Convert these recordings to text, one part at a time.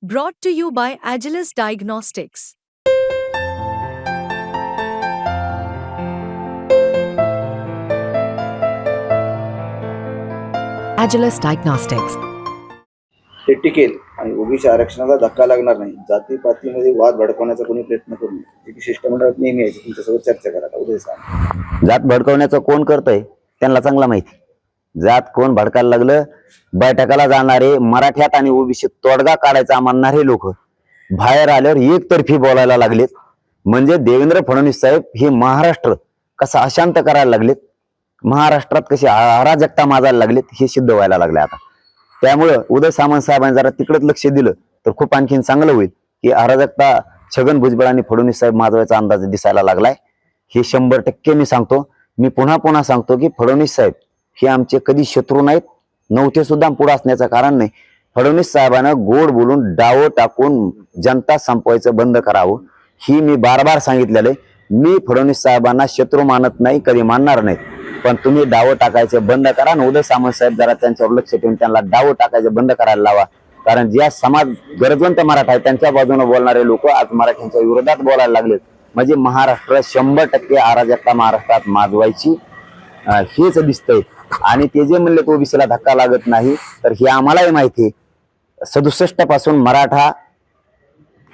Brought to you by Agilus Diagnostics. Agilus Diagnostics. ते टिकेल आणि ओबीसी आरक्षणाला धक्का लागणार नाही. जातीपातीमध्ये वाद भडकवण्याचा कोणी प्रयत्न करू नये. जी शिष्टमंडळात नेहमी आहे तुमच्यासोबत चर्चा करा. उद्या सांगा. जात भडकवण्याचं कोण करतंय त्यांना चांगला माहिती. जात कोण भडकायला लागलं, बैठकाला जाणारे मराठ्यात आणि ओबीसी तोडगा काढायचा म्हणणारे लोक बाहेर आल्यावर एकतर्फी बोलायला लागलेत. म्हणजे देवेंद्र फडणवीस साहेब हे महाराष्ट्र कसं अशांत करायला लागलेत, महाराष्ट्रात कशी अराजकता माजायला लागलेत हे सिद्ध व्हायला लागले आता. त्यामुळं उदय सामंत साहेबांनी जरा तिकडे लक्ष दिलं तर खूप आणखीन चांगलं होईल. की अराजकता छगन भुजबळ आणि फडणवीस साहेब माजवायचा अंदाज दिसायला लागलाय. हे 100% मी सांगतो. मी पुन्हा सांगतो की फडणवीस साहेब हे आमचे कधी शत्रू नाहीत, नव्हते सुद्धा, पुढे असण्याचं कारण नाही. फडणवीस साहेबांना गोड बोलून डाव टाकून जनता संपवायचं बंद करावं ही मी बार सांगितलेलं आहे. मी फडणवीस साहेबांना शत्रू मानत नाही, कधी मानणार नाही. पण तुम्ही डाव टाकायचे बंद करा आणि उदय सामंत साहेब जरा त्यांच्यावर लक्ष ठेवून त्यांना डाव टाकायचे बंद करायला लावा. कारण ज्या समाज गरजवंत मराठा आहे त्यांच्या बाजूने बोलणारे लोक आज मराठ्यांच्या विरोधात बोलायला लागलेत. म्हणजे महाराष्ट्र 100% अराजकता महाराष्ट्रात माजवायची हेच दिसतंय. आणि ते जे म्हणले तो ओबीसीला धक्का लागत नाही, तर हे आम्हालाही माहिती आहे. 67 पासून मराठा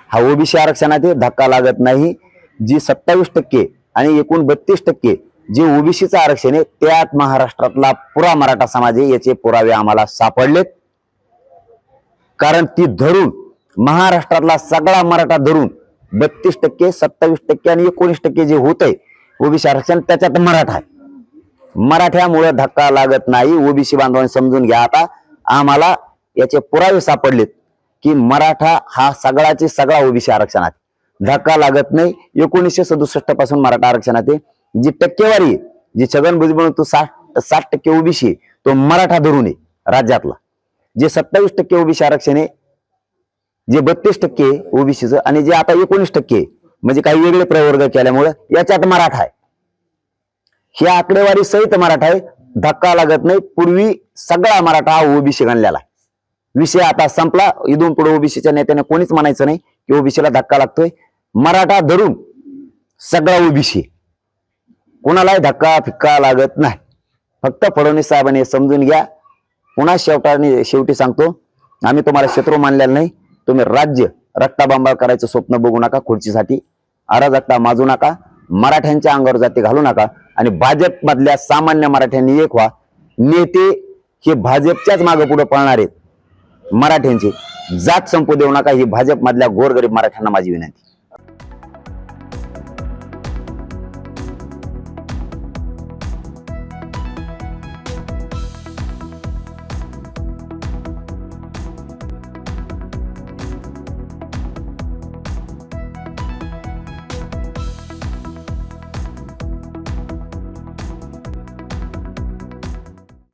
हा ओबीसी आरक्षणात धक्का लागत नाही. जी 27% आणि एकूण 32% जे ओबीसीचं आरक्षण आहे त्यात महाराष्ट्रातला पुरा मराठा समाज आहे. याचे पुरावे आम्हाला सापडलेत. कारण ती धरून महाराष्ट्रातला सगळा मराठा धरून 32%, 27% आणि 19% जे होत आहे ओबीसी आरक्षण त्याच्यात मराठा आहे. मराठ्यामुळे धक्का लागत नाही. ओबीसी बांधवांनी समजून घ्या. आता आम्हाला याचे पुरावे सापडलेत की मराठा हा सगळाचे सगळा ओबीसी आरक्षणात धक्का लागत नाही. 1967 पासून मराठा आरक्षणात आहे. जी टक्केवारी जी छगन भुजबळ तो 60% ओबीसी तो मराठा धरून आहे राज्यातला. जे 27% ओबीसी आरक्षण आहे, जे 32% ओबीसीचं आणि जे आता 19% म्हणजे काही वेगळे प्रवर्ग केल्यामुळे याच्यात मराठा आहे. ही आकडेवारी सहित मराठा आहे. धक्का लागत नाही. पूर्वी सगळा मराठा हा ओबीसी गणलेला आहे. विषय आता संपला. इथून पुढे ओबीसीच्या नेत्याने कोणीच म्हणायचं नाही की ओबीसीला धक्का लागतोय. मराठा धरून सगळा ओबीसी, कोणालाही धक्का फिक्का लागत नाही. फक्त फडणवीस साहेबांनी समजून घ्या. पुन्हा शेवटी सांगतो, आम्ही तुम्हाला शत्रू मानलेला नाही. तुम्ही राज्य रक्ताबंबाळ करायचं स्वप्न बघू नका. खुर्चीसाठी अराजकता माजू नका. मराठ्यांच्या अंगावर जाती घालू नका. आणि भाजप मधल्या सामान्य मराठ्यांनी एक व्हा. नेते हे भाजपच्याच मागे पुढे पळणार आहेत. मराठ्यांची जात संपू देऊ नका. ही भाजप मधल्या गोरगरीब मराठ्यांना माझी विनंती.